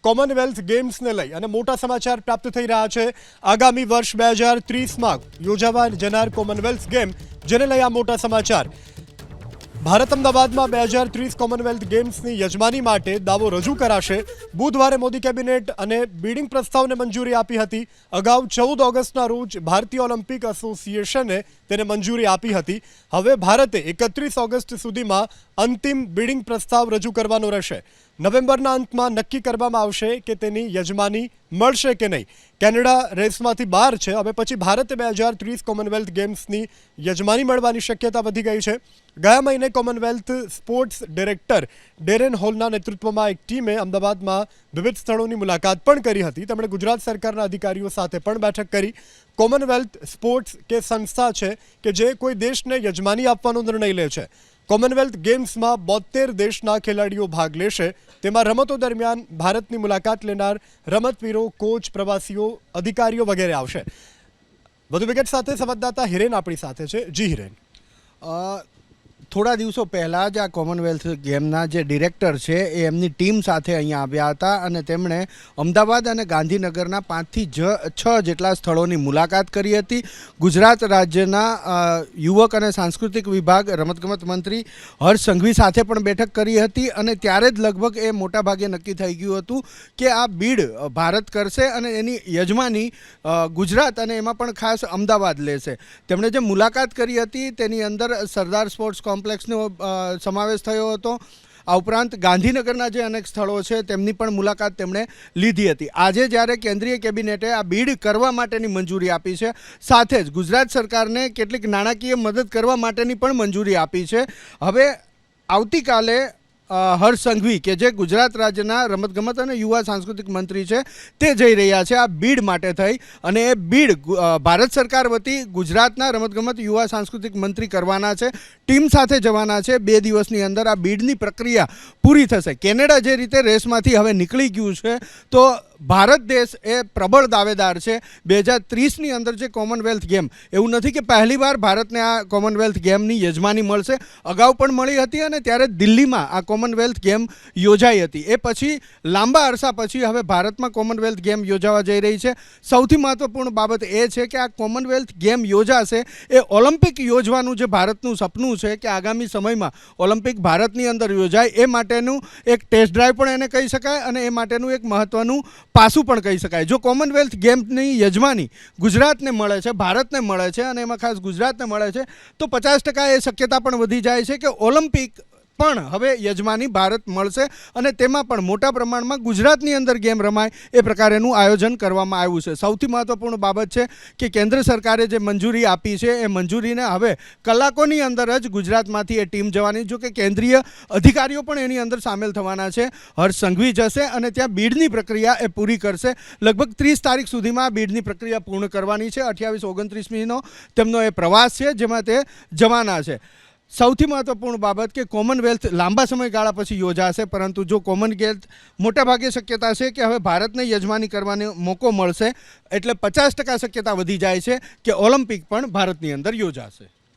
Commonwealth ગેમ્સને લઈ અને મોટા સમાચાર પ્રાપ્ત થઈ રહ્યા છે। આગામી વર્ષ 2030માં યોજાવા જનાર કોમનવેલ્થ ગેમ, જેને લઈ આ મોટા સમાચાર। ભારત અમદાવાદમાં 2030 કોમનવેલ્થ ગેમ્સની યજમાની માટે દાવો રજૂ કરાશે। બુધવારે મોદી કેબિનેટ અને બિડિંગ પ્રસ્તાવને મંજૂરી આપી હતી। અગાઉ 14 ઓગસ્ટના રોજ ભારતીય ઓલિમ્પિક એસોસિએશને તેને મંજૂરી આપી હતી। હવે ભારતે 31 ઓગસ્ટ સુધીમાં અંતિમ બિડિંગ પ્રસ્તાવ રજૂ કરવાનો રહેશે। નવેમ્બરના અંતમાં નક્કી કરવામાં આવશે કે તેની યજમાની મળશે કે નહીં। કેનેડા રેસમાંથી બહાર છે। હવે પછી ભારતે 2030 કોમનવેલ્થ ગેમ્સની યજમાની મળવાની શક્યતા વધી ગઈ છે। ગયા મહિને કોમનવેલ્થ સ્પોર્ટ્સ ડિરેક્ટર ડેરેન હોલના નેતૃત્વમાં એક ટીમે અમદાવાદમાં વિવિધ સ્થળોની મુલાકાત પણ કરી હતી। તેમણે ગુજરાત સરકારના અધિકારીઓ સાથે પણ બેઠક કરી। કોમનવેલ્થ સ્પોર્ટ્સ કે સંસ્થા છે કે જે કોઈ દેશને યજમાની આપવાનો નિર્ણય લે છે। કોમનવેલ્થ ગેમ્સમાં 72 દેશના ખેલાડીઓ ભાગ લેશે। તેમાં રમતો દરમિયાન ભારતની મુલાકાત લેનાર રમતવીરો, કોચ, પ્રવાસીઓ, અધિકારીઓ વગેરે આવશે। વધુ વિગત સાથે સંવાદદાતા હિરેન આપણી સાથે છે। જી હિરેન, થોડા દિવસો પહેલાં જ આ કોમનવેલ્થ ગેમના જે ડિરેક્ટર છે એ એમની ટીમ સાથે અહીંયા આવ્યા હતા અને તેમણે અમદાવાદ અને ગાંધીનગરના 5 થી 6 જેટલા સ્થળોની મુલાકાત કરી હતી। ગુજરાત રાજ્યના યુવક અને સાંસ્કૃતિક વિભાગ રમતગમત મંત્રી હર્ષ સંઘવી સાથે પણ બેઠક કરી હતી અને ત્યારે જ લગભગ એ મોટાભાગે નક્કી થઈ ગયું હતું કે આ બીડ ભારત કરશે અને એની યજમાની ગુજરાત અને એમાં પણ ખાસ અમદાવાદ લેશે। તેમણે જે મુલાકાત કરી હતી તેની અંદર સરદાર સ્પોર્ટ્સ કોમ્પ્લેક્સનો સમાવેશ થયો હતો। આ ઉપરાંત ગાંધીનગરના જે અનેક સ્થળો છે તેમની પણ મુલાકાત તેમણે લીધી હતી। આજે જ્યારે કેન્દ્રીય કેબિનેટે આ બીડ કરવા માટેની મંજૂરી આપી છે, સાથે જ ગુજરાત સરકારને કેટલીક નાણાકીય મદદ કરવા માટેની પણ મંજૂરી આપી છે। હવે આવતીકાલે હર્ષ સંઘવી કે જે ગુજરાત રાજ્યના રમતગમત અને યુવા સાંસ્કૃતિક મંત્રી છે તે જઈ રહ્યા છે આ બીડ માટે થઈ અને એ બીડ ભારત સરકાર વતી ગુજરાતના રમતગમત યુવા સાંસ્કૃતિક મંત્રી કરવાના છે। ટીમ સાથે જવાના છે। 2 દિવસની અંદર આ બીડની પ્રક્રિયા પૂરી થશે। કેનેડા જે રીતે રેસમાંથી હવે નીકળી ગયું છે તો ભારત દેશ એ પ્રબળ દાવેદાર છે 2030ની અંદર જે કોમનવેલ્થ ગેમ, એવું નથી કે પહેલીવાર ભારતને આ કોમનવેલ્થ ગેમની યજમાની મળશે। અગાઉ પણ મળી હતી અને ત્યારે દિલ્હીમાં આ કોમનવેલ્થ ગેમ યોજાઈ હતી। એ પછી લાંબા અરસા પછી હવે ભારતમાં કોમનવેલ્થ ગેમ યોજાવા જઈ રહી છે। સૌથી મહત્વપૂર્ણ બાબત એ છે કે આ કોમનવેલ્થ ગેમ યોજાશે એ ઓલિમ્પિક યોજવાનું જે ભારતનું સપનું છે કે આગામી સમયમાં ઓલિમ્પિક ભારતની અંદર યોજાય, એ માટેનું એક ટેસ્ટ ડ્રાઈવ પણ એને કહી શકાય અને એ માટેનું એક મહત્વનું પાસું પણ કહી શકાય। જો કોમનવેલ્થ ગેમ્સની યજમાની ગુજરાતને મળે છે, ભારતને મળે છે અને એમાં ખાસ ગુજરાતને મળે છે તો 50% એ શક્યતા પણ વધી જાય છે કે ઓલિમ્પિક પણ હવે યજમાની ભારત મળશે અને તેમાં પણ મોટા પ્રમાણમાં ગુજરાતની અંદર ગેમ રમાય એ પ્રકારેનું આયોજન કરવામાં આવ્યું છે। સૌથી મહત્વપૂર્ણ બાબત છે કે કેન્દ્ર સરકારે જે મંજૂરી આપી છે એ મંજૂરીને હવે કલાકોની અંદર જ ગુજરાતમાંથી એ ટીમ જવાની, જો કે કેન્દ્રીય અધિકારીઓ પણ એની અંદર સામેલ થવાના છે। હર્ષ સંઘવી જશે અને ત્યાં બીડની પ્રક્રિયા એ પૂરી કરશે। લગભગ 30 તારીખ સુધીમાં આ બીડની પ્રક્રિયા પૂર્ણ કરવાની છે। 28-29મીનો તેમનો એ પ્રવાસ છે જેમાં તે જવાના છે। સૌથી મહત્વપૂર્ણ બાબત કે કોમનવેલ્થ લાંબા સમયગાળા પછી યોજાશે, પરંતુ જો કોમનવેલ્થ મોટાભાગે શક્યતા છે કે હવે ભારતને યજમાની કરવાનો મોકો મળશે એટલે 50% શક્યતા વધી જાય છે કે ઓલિમ્પિક પણ ભારતની અંદર યોજાશે।